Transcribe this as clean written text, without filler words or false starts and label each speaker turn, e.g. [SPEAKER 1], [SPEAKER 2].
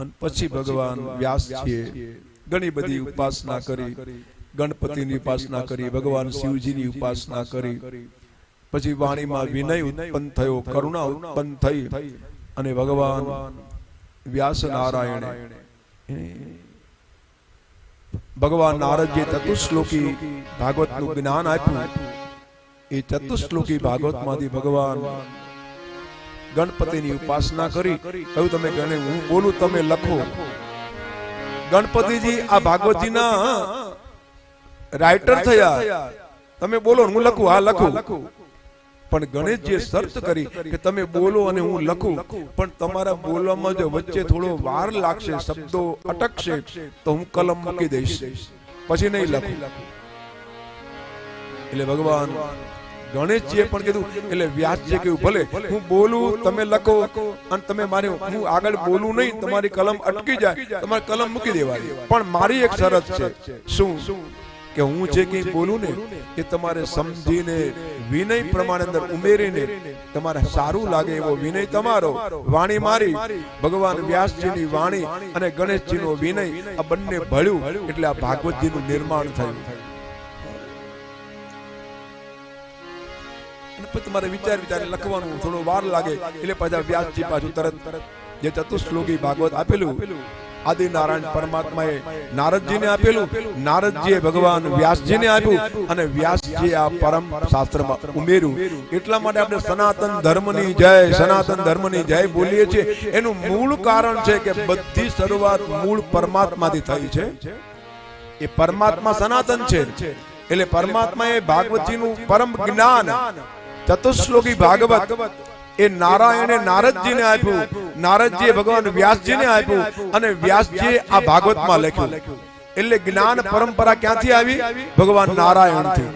[SPEAKER 1] અને પછી ભગવાન વ્યાસજીએ ઘણી બધી ઉપાસના કરી, ગણપતિની ઉપાસના કરી, ભગવાન શિવજીની ઉપાસના કરી. પછી વાણીમાં વિનય ઉત્પન્ન થયો, કરુણા ઉત્પન્ન થઈ અને ભગવાન વ્યાસ નારાયણે ભગવાન નારદજીએ ચતુશ્લોકી ભાગવતનું જ્ઞાન આપ્યું. એ ચતુશ્લોકી ભાગવતમાંથી ભગવાન ગણપતિની ઉપાસના કરી. કહ્યું તમે ગણે હું બોલું તમે લખો. ગણપતિજી આ ભાગવતજીના રાઇટર થયા. તમે બોલો હું લખું. હા લખું. પણ ગણેશજીએ શરત કરી કે તમે બોલો અને હું લખું, પણ તમારા બોલવામાં જો વચ્ચે થોડો વાર લાગશે, શબ્દો અટકશે તો હું કલમ મૂકી દઈશ, પછી નહીં લખું. એટલે ભગવાન ગણેશજીએ પણ કીધું. એટલે વ્યાસજીએ કહ્યું ભલે હું બોલું તમે લખો, અને તમે મારે હું આગળ બોલું નહીં, તમારી કલમ અટકી જાય, તમારી કલમ મૂકી દેવાની. પણ મારી એક શરત છે. શું? કે હું જે કંઈ બોલું ને એ તમારે સમજીને વિનય પ્રમાણે અંદર ઉમેરીને તમારે સારું લાગે એવો વિનય તમારો. વાણી મારી, ભગવાન વ્યાસજીની વાણી અને ગણેશજીનો વિનય આ બંને ભળ્યું એટલે આ ભાગવતજીનું નિર્માણ થયું. અને પછી તમારે વિચાર લખવાનું થોડો વાર લાગે એટલે પાછા વ્યાસજી પાછું તરત જે ચતુશ્લોકી ભાગવત આપેલું આદિ નારાયણ પરમાત્માએ નારદજીને આપેલું, નારદજીએ ભગવાન વ્યાસજીને આપ્યું અને વ્યાસજી આ પરમ શાસ્ત્રમાં ઉમેર્યું. એટલા માટે આપણે સનાતન ધર્મની જય, સનાતન ધર્મની જય બોલીએ છીએ. એનું મૂળ કારણ છે કે બધી શરૂઆત મૂળ પરમાત્માથી થઈ છે. એ પરમાત્મા સનાતન છે. એટલે પરમાત્માએ ભાગવતજીનું પરમ જ્ઞાન ચતુશ્લોકી ભાગવત એ નારાયણે નારદજીને આપ્યું, નારદજીએ ભગવાન વ્યાસજીને આપ્યું અને વ્યાસજીએ આ ભાગવતમાં લખ્યું. એટલે જ્ઞાન પરંપરા ક્યાંથી આવી? ભગવાન નારાયણથી.